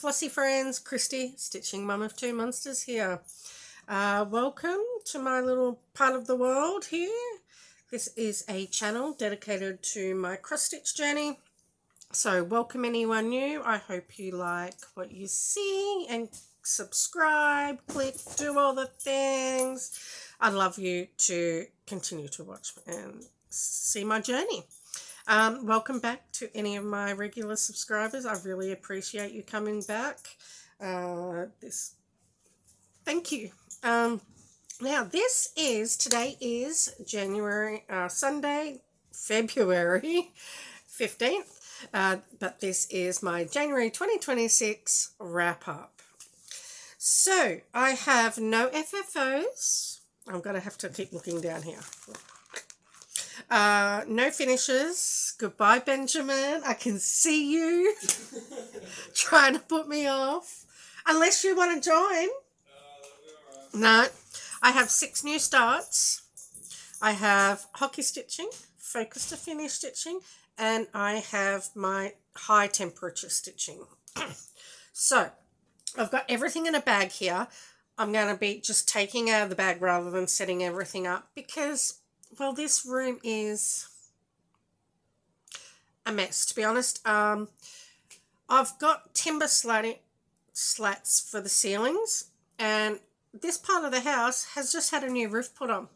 Flossy friends, Christy, Stitching Mum of Two Monsters here. Welcome to my little part of the world here. This is a channel dedicated to my cross stitch journey. So welcome anyone new. I hope you like what you see and subscribe, click, do all the things. I'd love you to continue to watch and see my journey. Welcome back to any of my regular subscribers. I really appreciate you coming back. Thank you. Now today is Sunday, February 15th. But this is my January 2026 wrap up. So I have no FFOs. I'm going to have to keep looking down here. No finishes. Goodbye, Benjamin. I can see you trying to put me off. Unless you want to join. No. I have 6 new starts. I have hockey stitching, focus to finish stitching, and I have my high temperature stitching. So I've got everything in a bag here. I'm going to be just taking out of the bag rather than setting everything up because, well, this room is a mess, to be honest. I've got timber slats for the ceilings, and this part of the house has just had a new roof put on.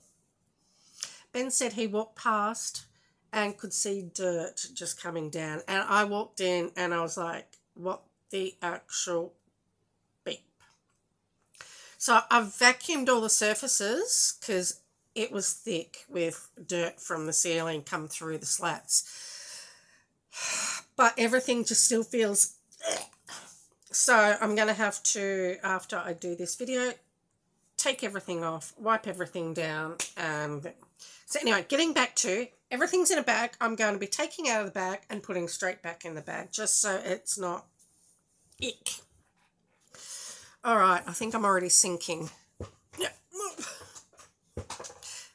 Ben said he walked past and could see dirt just coming down, and I walked in and I was like, what the actual beep? So I've vacuumed all the surfaces because it was thick with dirt from the ceiling come through the slats. But everything just still feels... So I'm going to have to, after I do this video, take everything off, wipe everything down. So anyway, getting back to everything's in a bag. I'm going to be taking out of the bag and putting straight back in the bag just so it's not ick. All right, I think I'm already sinking. Yeah.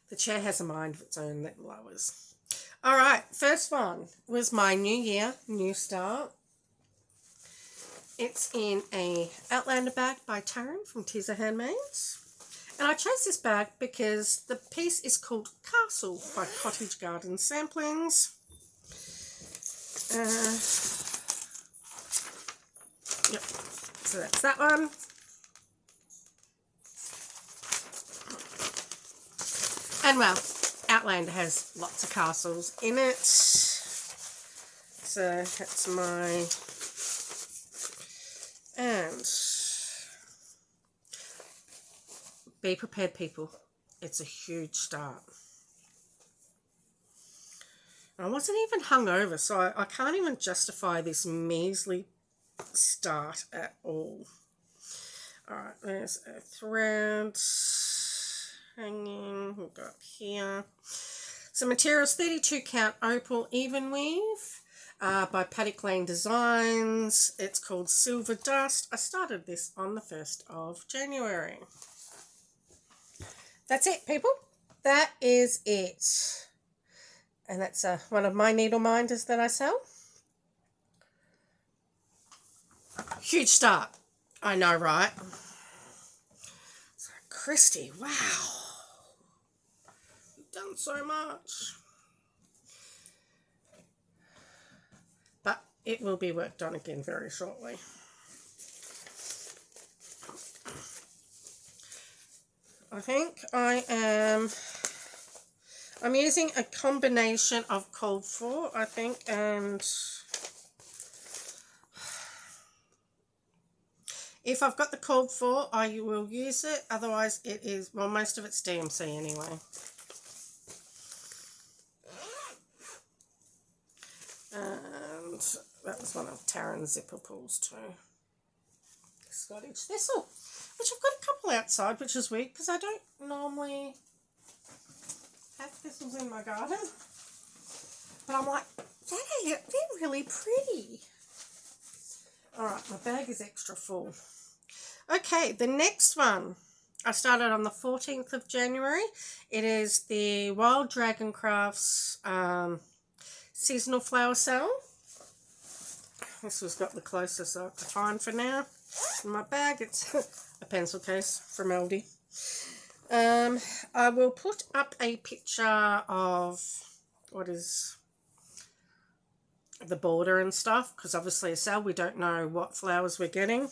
The chair has a mind of its own that lowers. All right, first one was my New Year, New Start. It's in a Outlander bag by Taryn from Tisa Handmaids. And I chose this bag because the piece is called Castle by Cottage Garden Samplings. Yep, so that's that one. And well, Outlander has lots of castles in it. So that's my... And be prepared, people. It's a huge start. I wasn't even hungover, so I can't even justify this measly start at all. Alright, there's a thread hanging. We've got here. So materials 32 count opal even weave. By Paddock Lane Designs. It's called Silver Dust. I started this on the 1st of January. That's it, people. That is it. And that's one of my needle minders that I sell. Huge start. I know, right? So, Christy, wow. You've done so much. But it will be worked on again very shortly. I think I'm using a combination of cold 4, I think, and if I've got the cold 4, I will use it. Otherwise, it is, well, most of it's DMC anyway. And that was one of Taryn's zipper pulls too. Scottish Thistle, which I've got a couple outside, which is weird because I don't normally have thistles in my garden. But I'm like, they're really pretty. Alright, my bag is extra full. Okay, the next one I started on the 14th of January. It is the Wild Dragon Crafts seasonal flower sale. This was got the closest I could find for now. In my bag, it's a pencil case from Aldi. I will put up a picture of what is the border and stuff, because obviously a sale, we don't know what flowers we're getting.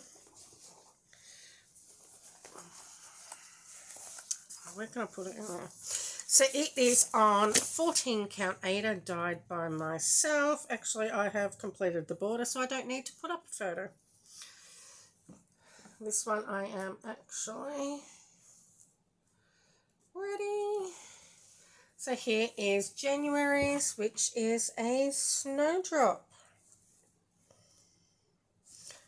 Where can I put it in there? So it is on 14 count Ada, dyed by myself. Actually, I have completed the border, so I don't need to put up a photo. This one I am actually ready. So here is January's, which is a snowdrop.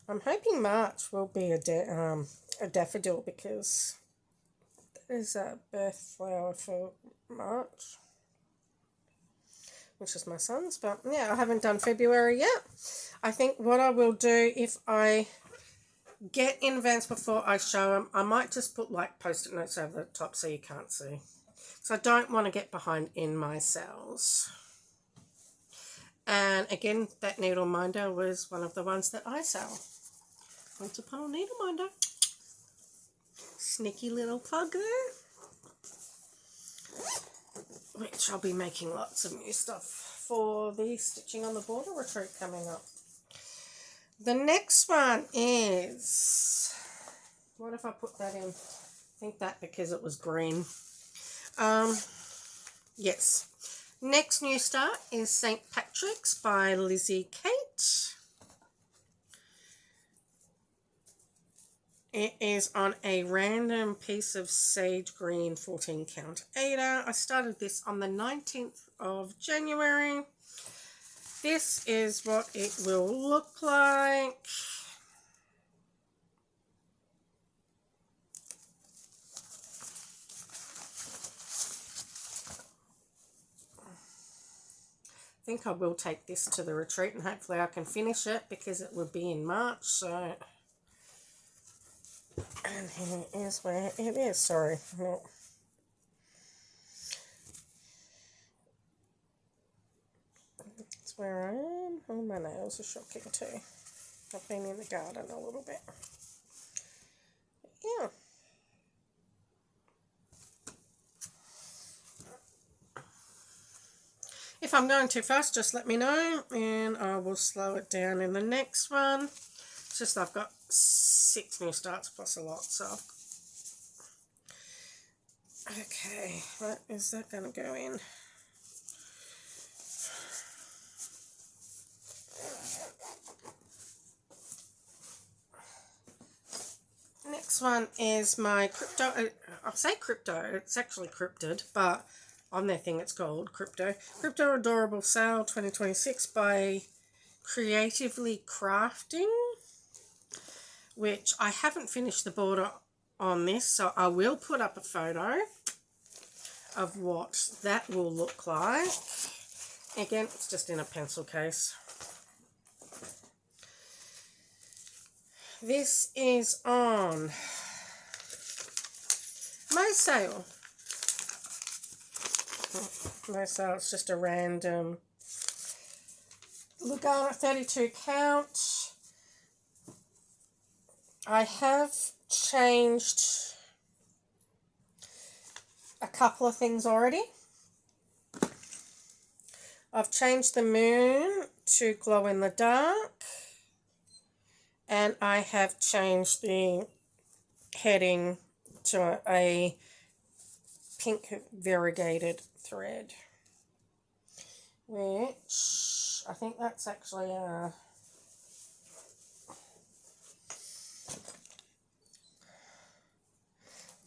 I'm hoping March will be a daffodil, because that is a birth flower for March, which is my son's. But yeah, I haven't done February yet. I think what I will do, if I get in advance before I show them, I might just put like post-it notes over the top so you can't see. So I don't want to get behind in my sales. And again, that needle minder was one of the ones that I sell. Once upon a needle minder. Sneaky little plug there. Which I'll be making lots of new stuff for the Stitching on the Border retreat coming up. The next one is, what if I put that in? I think that because it was green. Yes. Next new start is St. Patrick's by Lizzie Kate. It is on a random piece of sage green 14 count Ada. I started this on the 19th of January. This is what it will look like. I think I will take this to the retreat and hopefully I can finish it, because it will be in March. So, and here is where it is. Sorry, no. That's where I am. Oh, my nails are shocking too. I've been in the garden a little bit. Yeah. If I'm going too fast, just let me know and I will slow it down in the next one. It's just I've got 6 new starts plus a lot, so okay, what is that going to go in? Next one is my crypto. I'll say crypto, it's actually cryptid, but on their thing it's called crypto. Crypto Adorable Sale 2026 by Creatively Crafting, which I haven't finished the border on this, so I will put up a photo of what that will look like. Again, it's just in a pencil case. This is on my sale. My sale, it's just a random Lugana 32 count. I have changed a couple of things already. I've changed the moon to glow in the dark. And I have changed the heading to a pink variegated thread, which I think that's actually a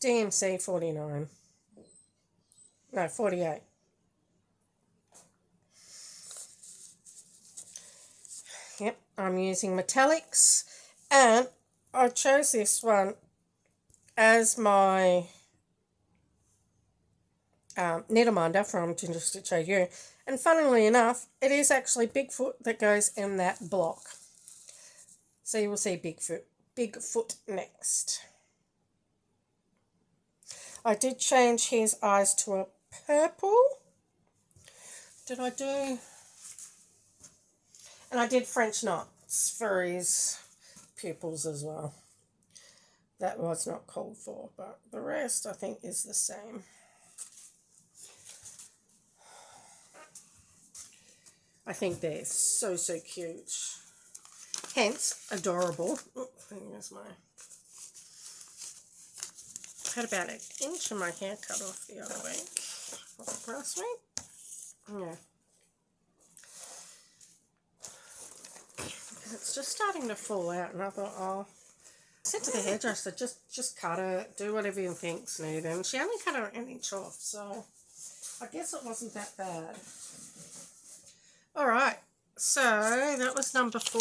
DMC 49. No, 48. Yep, I'm using metallics, and I chose this one as my needle minder from Ginger Stitch AU, and funnily enough, it is actually Bigfoot that goes in that block. So you will see Bigfoot next. I did change his eyes to a purple. Did I do? And I did French knot. dots for his pupils as well. That was not called for, but the rest I think is the same. I think they're so, so cute. Hence, adorable. Oh, there's my... I had about an inch of my hair cut off the other week. Last week? Yeah. Because it's just starting to fall out, and I thought, oh... I said to the hairdresser, just cut it, do whatever you think's needed. And she only cut her an inch off, so I guess it wasn't that bad. Alright, so that was number 4.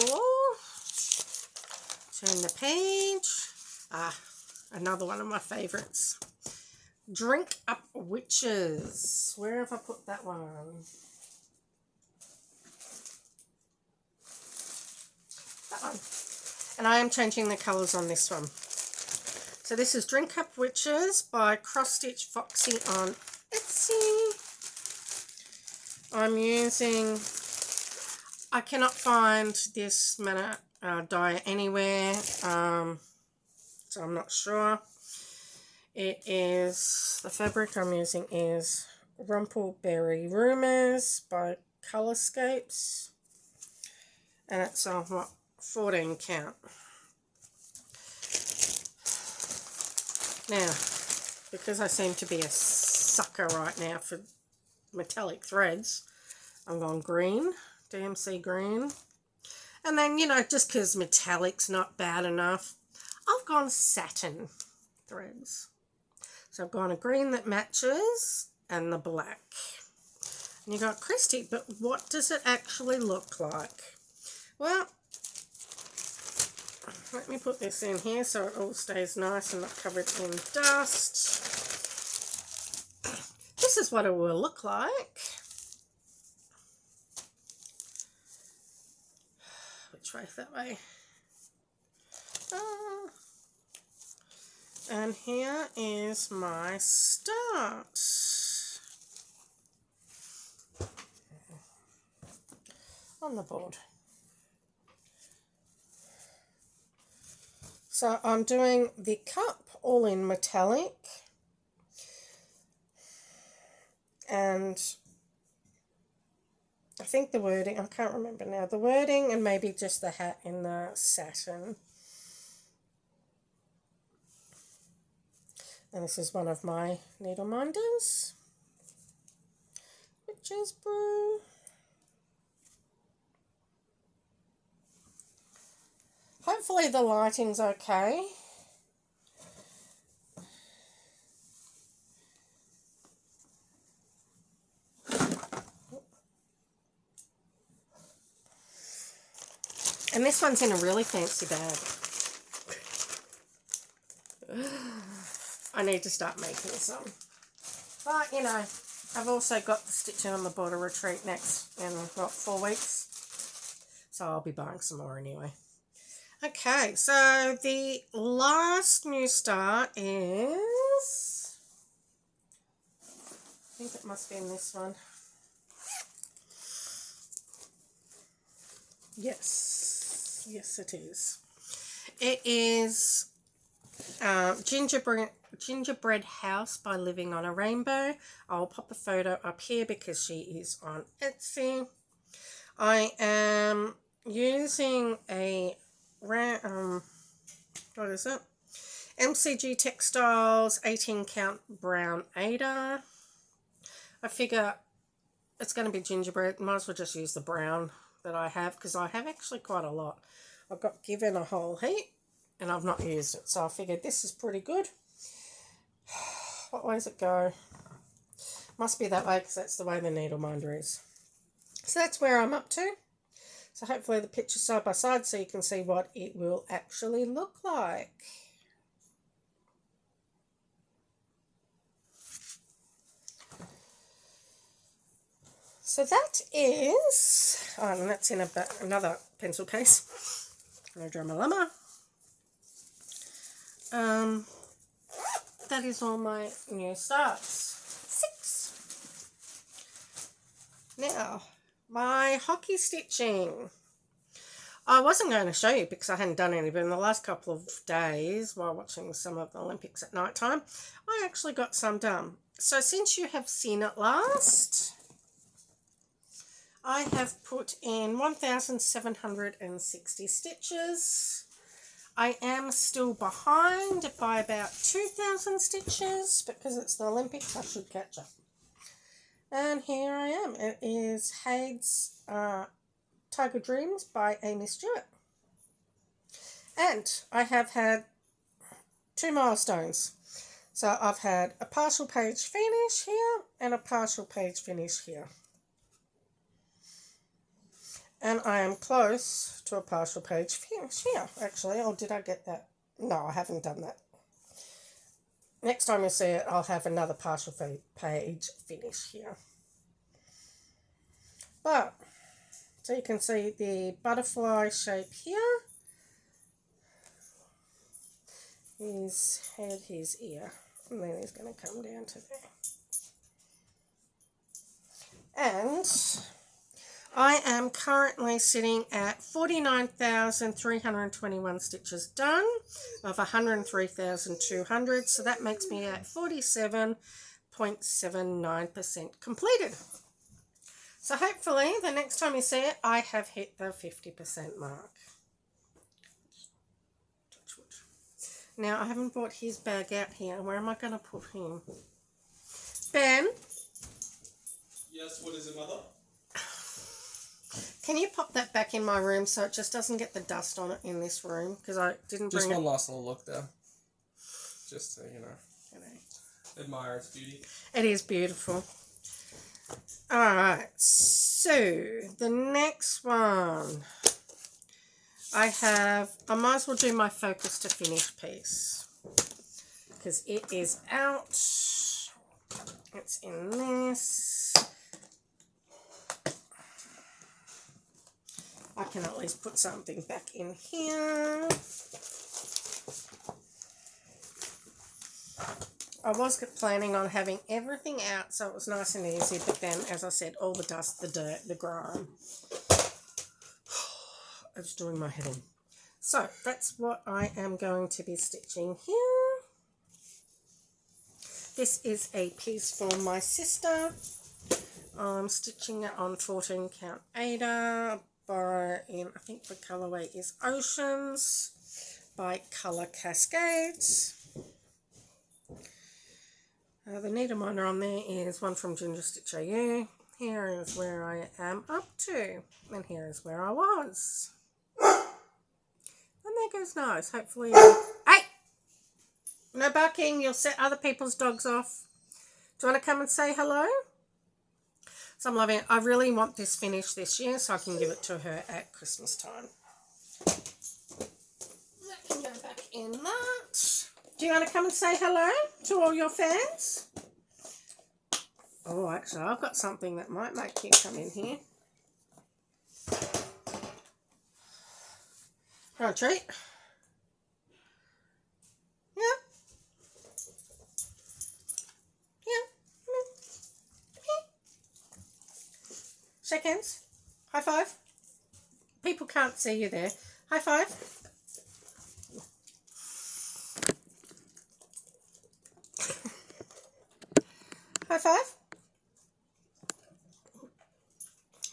Turn the page. Another one of my favourites. Drink Up Witches. Where have I put that one? That one. And I am changing the colours on this one. So this is Drink Up Witches by Cross Stitch Foxy on Etsy. I'm using... I cannot find this dye anywhere, so I'm not sure. It is, the fabric I'm using is Rumpleberry Rumors by Colorscapes, and it's on what, 14 count. Now, because I seem to be a sucker right now for metallic threads, I'm going green. DMC green, and then, you know, just because metallic's not bad enough, I've gone satin threads. So I've gone a green that matches and the black. And you got Christy, but what does it actually look like? Well, let me put this in here so it all stays nice and not covered in dust. This is what it will look like. Right that way. And here is my start. On the board. So I'm doing the cup all in metallic, and I think the wording, I can't remember now, the wording and maybe just the hat in the satin. And this is one of my needle minders, which is Brew. Hopefully the lighting's okay. And this one's in a really fancy bag. I need to start making some. But, you know, I've also got the Stitching on the Border retreat next in, what, 4 weeks? So I'll be buying some more anyway. Okay, so the last new start is... I think it must be in this one. Yes, it is. It is Gingerbread House by Living on a Rainbow. I'll pop a photo up here because she is on Etsy. I am using a what is it? MCG Textiles 18 count brown Ada. I figure it's going to be gingerbread. Might as well just use the brown that I have, because I have actually quite a lot. I got given a whole heap and I've not used it, so I figured this is pretty good. What way does it go? Must be that way because that's the way the needle minder is. So that's where I'm up to. So hopefully the picture side by side so you can see what it will actually look like. So that is, oh, and that's in another pencil case. No drama llama. That is all my new starts. 6. Now, my hockey stitching. I wasn't going to show you because I hadn't done any, but in the last couple of days while watching some of the Olympics at night time, I actually got some done. So since you have seen it last, I have put in 1,760 stitches. I am still behind by about 2,000 stitches because it's the Olympics, I should catch up. And here I am. It is Hade's Tiger Dreams by Amy Stewart. And I have had 2 milestones. So I've had a partial page finish here and a partial page finish here. And I am close to a partial page finish here, actually. Or did I get that? No, I haven't done that. Next time you see it, I'll have another partial page finish here. But, so you can see the butterfly shape here. His head, his ear. And then he's going to come down to there. And I am currently sitting at 49,321 stitches done of 103,200. So that makes me at 47.79% completed. So hopefully the next time you see it, I have hit the 50% mark. Now I haven't brought his bag out here. Where am I going to put him? Ben? Yes, what is it, Mother? Can you pop that back in my room so it just doesn't get the dust on it in this room? Because I didn't bring it. Just one last little look there. Just to, admire its beauty. It is beautiful. Alright, so the next one. I might as well do my focus to finish piece. Because it is out. It's in this. I can at least put something back in here. I was planning on having everything out so it was nice and easy, but then, as I said, all the dust, the dirt, the grime. It's doing my head in. So, that's what I am going to be stitching here. This is a piece for my sister. I'm stitching it on 14 count Ada. In, I think the colourway is Oceans by Colour Cascades. The needle minder on there is one from Ginger Stitch AU. Here is where I am up to, and here is where I was. And there goes Nose. Hopefully, hey, no barking. You'll set other people's dogs off. Do you want to come and say hello? So I'm loving it. I really want this finished this year so I can give it to her at Christmas time. That can go back in that. Do you want to come and say hello to all your fans? Oh, actually, I've got something that might make you come in here. Want a treat? Yeah. Shake hands. High five. People can't see you there. High five. High five.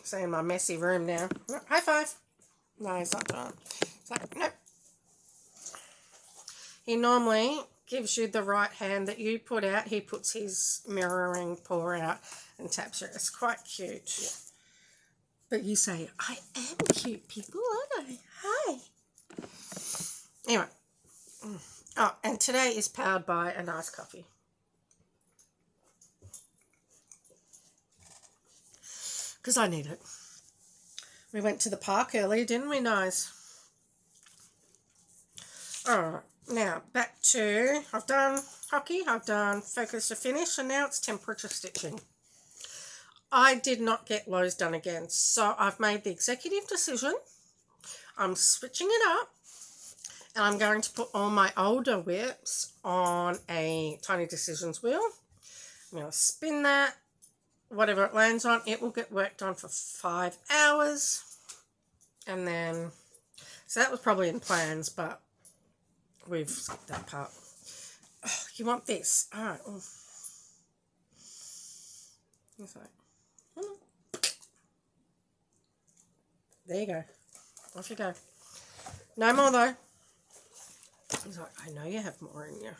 So in my messy room now. High five. No, he's not doing it. It's like, nope. He normally gives you the right hand that you put out. He puts his mirroring paw out and taps you. It's quite cute. Yeah. But you say, I am cute, people, aren't I? Hi. Anyway. Oh, and today is powered by a nice coffee. Because I need it. We went to the park earlier, didn't we, Nose? Alright, now back to, I've done hockey, I've done focus to finish, and now it's temperature stitching. I did not get Lowe's done again, so I've made the executive decision. I'm switching it up, and I'm going to put all my older whips on a Tiny Decisions wheel. I'm going to spin that. Whatever it lands on, it will get worked on for 5 hours, and then So that was probably in plans, but we've skipped that part. Oh, you want this? All right. Oh. It's like, oh. There you go. Off you go. No more though. He's like, I know you have more in you.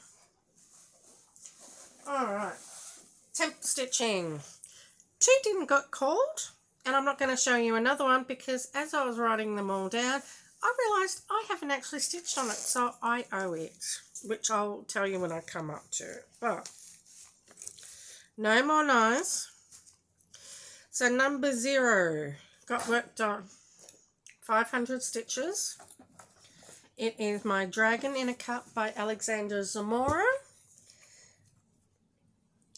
Alright. Temp stitching. 2 didn't got called. And I'm not going to show you another one because as I was writing them all down, I realised I haven't actually stitched on it. So I owe it. Which I'll tell you when I come up to it. But no more no's. So number 0 got work done. 500 stitches. It is my Dragon in a Cup by Alexander Zamora.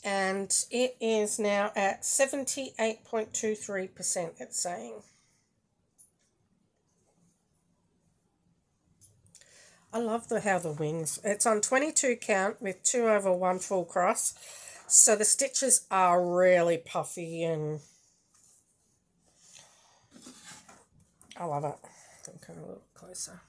And it is now at 78.23%, it's saying. I love how the wings, it's on 22 count with 2 over 1 full cross. So the stitches are really puffy and I love it. I'll come a little closer.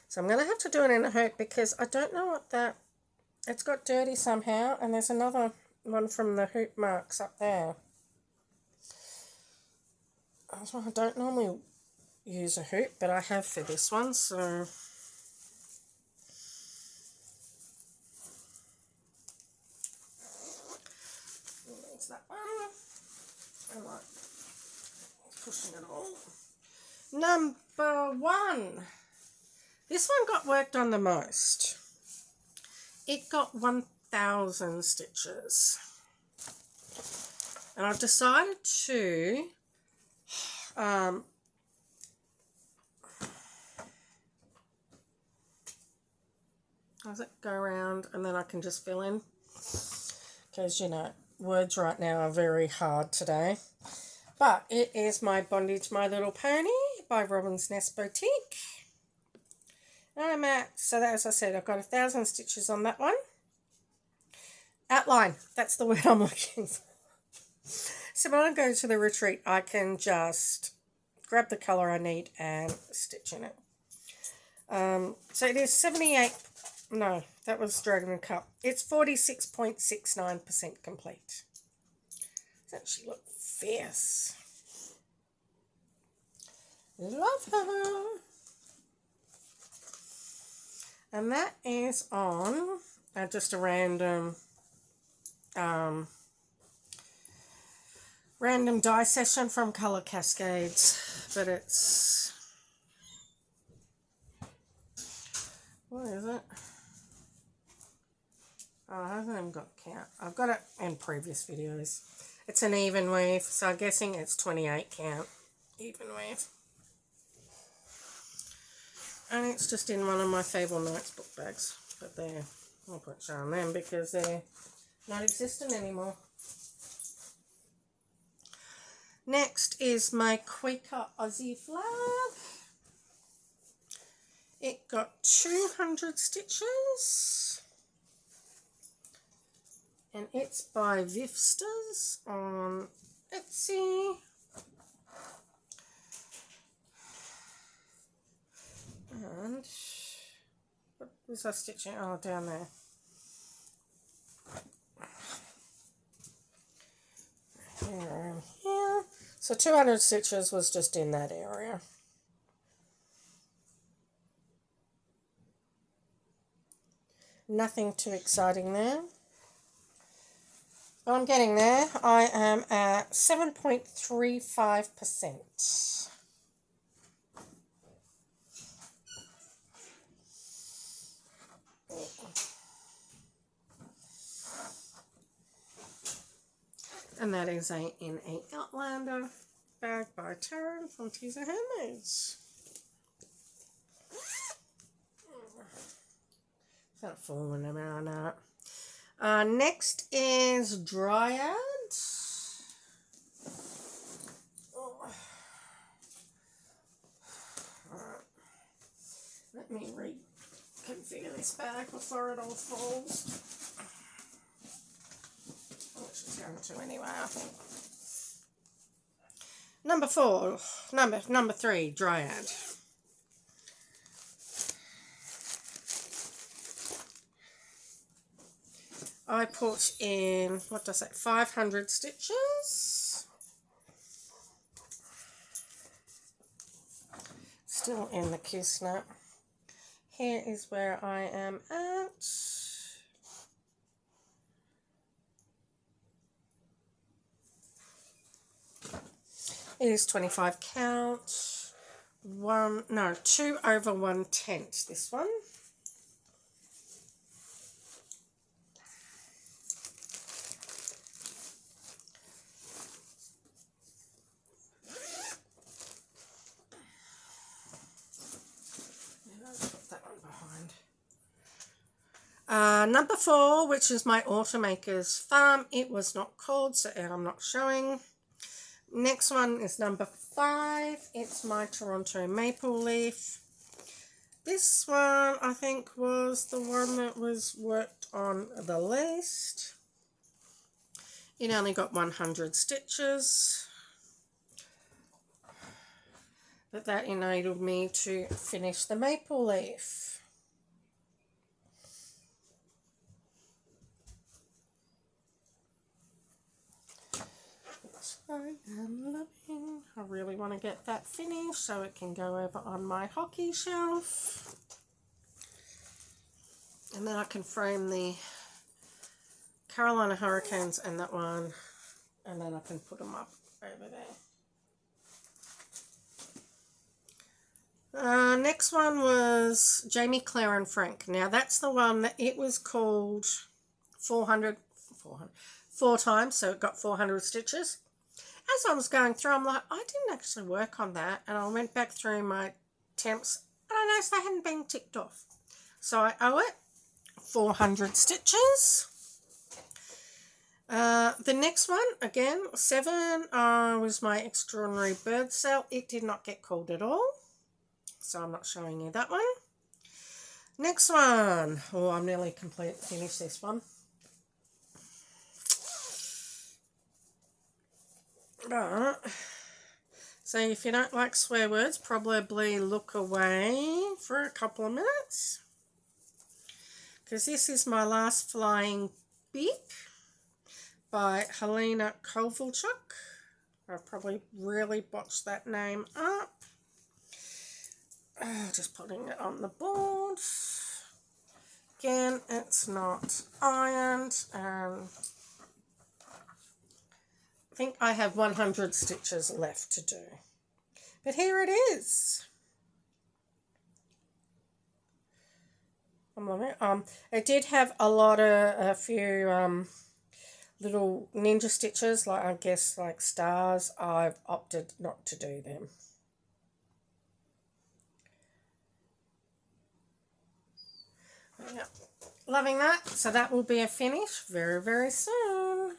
So I'm going to have to do it in a hoop because I don't know what that... It's got dirty somehow, and there's another one from the hoop marks up there. I don't normally use a hoop, but I have for this one, so... There's that one. I like pushing it all. Number 1. This one got worked on the most. It got 1,000 stitches. And I've decided to does it go around and then I can just fill in? Because, you know, words right now are very hard today. But it is my Bondage My Little Pony by Robin's Nest Boutique. And I'm at, so that, as I said, I've got 1,000 stitches on that one. Outline, that's the word I'm looking for. So when I go to the retreat, I can just grab the colour I need and stitch in it. So it is 78, no, that was Dragon and Cup. It's 46.69% complete. Doesn't she look fierce? Love her. And that is on just a random random dye session from Colour Cascades, but it's, what is it? Oh, I haven't even got count. I've got it in previous videos. It's an even weave, so I'm guessing it's 28 count even weave. And it's just in one of my Fable Nights book bags. But there, I'll put showing them because they're not existent anymore. Next is my Quaker Aussie flag. It got 200 stitches. And it's by Vifsters on Etsy. And what was I stitching? Oh, down there. Here. So 200 stitches was just in that area. Nothing too exciting there. But I'm getting there. I am at 7.35%. And that is in a Outlander bag by Taryn from Teaser Handmaids. It's not falling around that. Next is Dryad. Oh. Alright. Let me reconfigure this bag before it all falls. Which it's going to anyway, I think. Number 3, Dryad. I put in, what does that, 500 stitches. Still in the Q-snap. Here is where I am at. It is 25 count. 2 over 1/10, this one. Number 4, which is my Automaker's Farm. It was not called, so I'm not showing. Next one is number 5. It's my Toronto Maple Leaf. This one, I think, was the one that was worked on the least. It only got 100 stitches. But that enabled me to finish the maple leaf. I am loving. I really want to get that finished so it can go over on my hockey shelf. And then I can frame the Carolina Hurricanes and that one. And then I can put them up over there. Next one was Jamie, Claire and Frank. Now that's the one that it was called 4 times, so it got 400 stitches. As I was going through, I'm like, I didn't actually work on that. And I went back through my temps and I noticed they hadn't been ticked off. So I owe it 400 stitches. The next one, again, 7, was my Extraordinary Bird Cell. It did not get called at all. So I'm not showing you that one. Next one. Oh, I'm nearly finished this one. Right. So if you don't like swear words, probably look away for a couple of minutes. Because this is my Last Flying Beep by Helena Kovalchuk. I probably really botched that name up. Just putting it on the board. Again, it's not ironed. I think I have 100 stitches left to do. But here it is. I'm loving it. It did have a few little ninja stitches, like I guess like stars. I've opted not to do them. Yeah. Loving that. So that will be a finish very, very soon.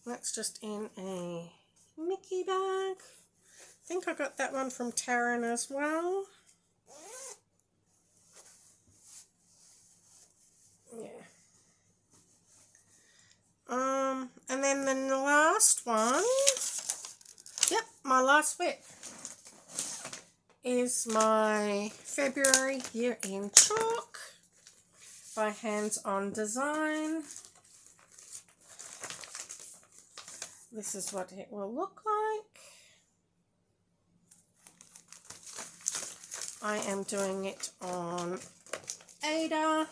That's just in a Mickey bag. I think I got that one from Taryn as well. Yeah. And then the last one, yep, my last whip is my February Year in Chalk by Hands On Design. This is what it will look like. I am doing it on Ada.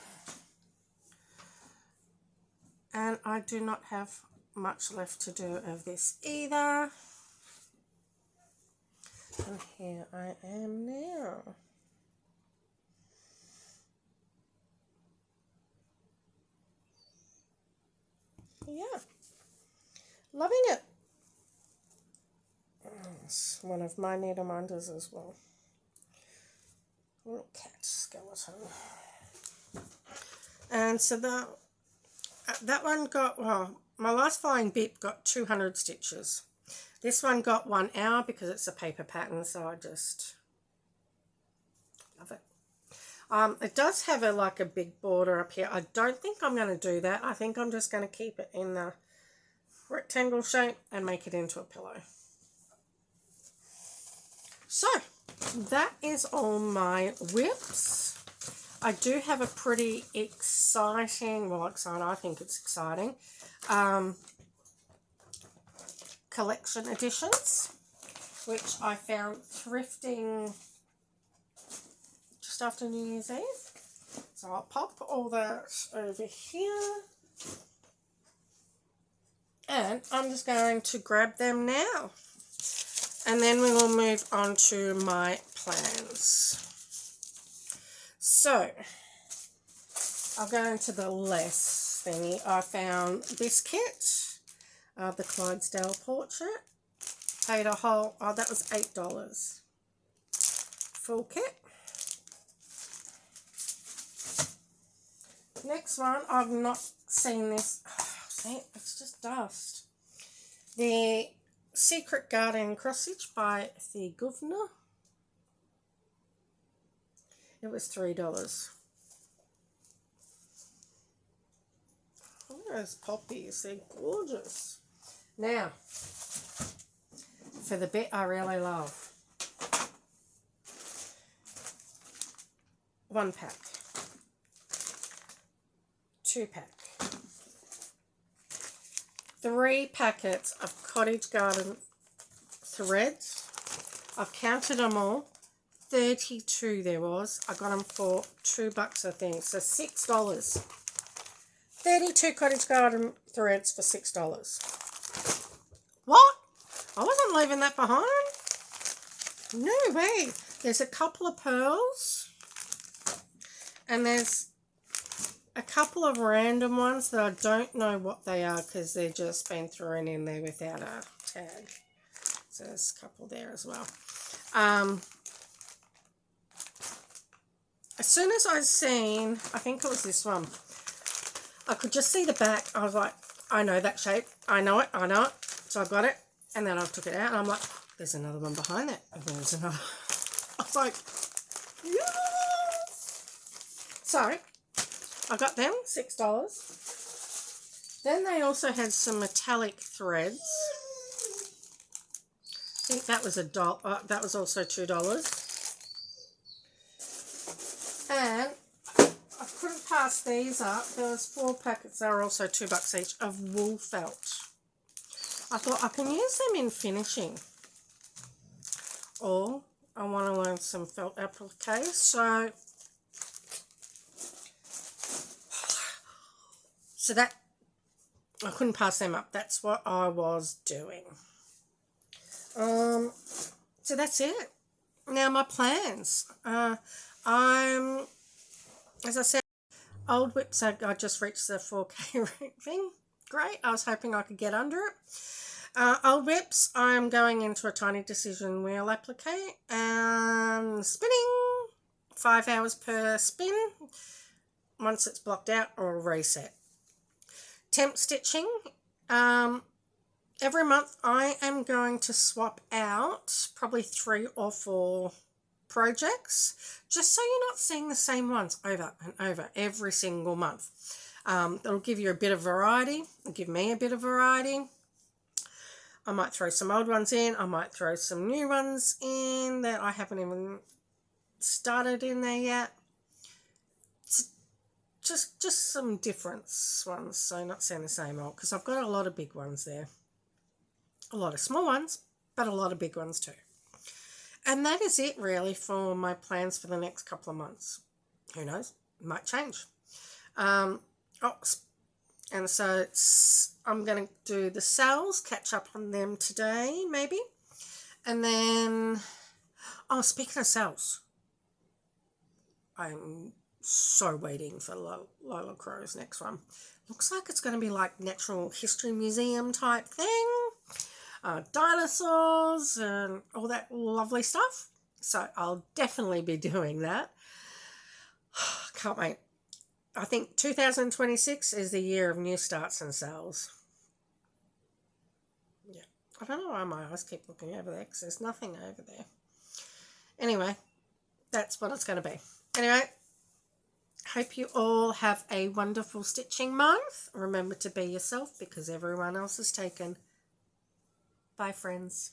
And I do not have much left to do of this either. And here I am now. Yeah. Loving it. It's one of my needle minders as well. Little cat skeleton. And so that one got, well, my Last Flying Beep got 200 stitches. This one got 1 hour because it's a paper pattern, so I just love it. It does have like a big border up here. I don't think I'm going to do that. I think I'm just going to keep it in the rectangle shape and make it into a pillow. So that is all my whips. I do have a pretty exciting, I think it's exciting, collection editions, which I found thrifting just after New Year's Eve. So I'll pop all that over here. And I'm just going to grab them now. And then we will move on to my plans. So, I'll go into the less thingy. I found this kit, the Clydesdale portrait. Paid a whole, that was $8. Full kit. Next one, I've not seen this. See, it's just dust. The Secret Garden Cross Stitch by the Governor. It was $3. Look at those poppies. They're gorgeous. Now, for the bit I really love. 1 pack. 2 pack. 3 packets of Cottage Garden threads. I've counted them all. 32 there was. I got them for $2 I think. So $6. 32 Cottage Garden threads for $6. What? I wasn't leaving that behind. No way. There's a couple of pearls. And there's a couple of random ones that I don't know what they are because they've just been thrown in there without a tag. So there's a couple there as well. As soon as I seen, I think it was this one, I could just see the back. I was like, I know that shape. I know it. So I got it. And then I took it out and I'm like, there's another one behind it. And there's another. I was like, yes! So I got them, $6. Then they also had some metallic threads. I think that was $1. That was also $2. And I couldn't pass these up. There was 4 packets. They were also $2 each of wool felt. I thought I can use them in finishing. Or I want to learn some felt applique. So that, I couldn't pass them up. That's what I was doing. So that's it. Now my plans. As I said, old whips, I just reached the 4K thing. Great. I was hoping I could get under it. Old whips, I'm going into a tiny decision wheel applique and spinning 5 hours per spin. Once it's blocked out, or reset. Temp stitching. Every month I am going to swap out probably 3 or 4 projects, just so you're not seeing the same ones over and over every single month. It'll give you a bit of variety. It'll give me a bit of variety. I might throw some old ones in. I might throw some new ones in that I haven't even started in there yet. Just some different ones, so not seeing the same old, because I've got a lot of big ones there. A lot of small ones, but a lot of big ones too. And that is it really for my plans for the next couple of months. Who knows? It might change. And so I'm going to do the sales, catch up on them today maybe. And then, speaking of sales, I'm so waiting for Lola Crow's next one. Looks like it's going to be like Natural History Museum type thing. Dinosaurs and all that lovely stuff. So I'll definitely be doing that. Can't wait. I think 2026 is the year of new starts and sales. Yeah. I don't know why my eyes keep looking over there because there's nothing over there. Anyway, that's what it's going to be. Anyway, Hope you all have a wonderful stitching month. Remember to be yourself because everyone else is taken. Bye, friends.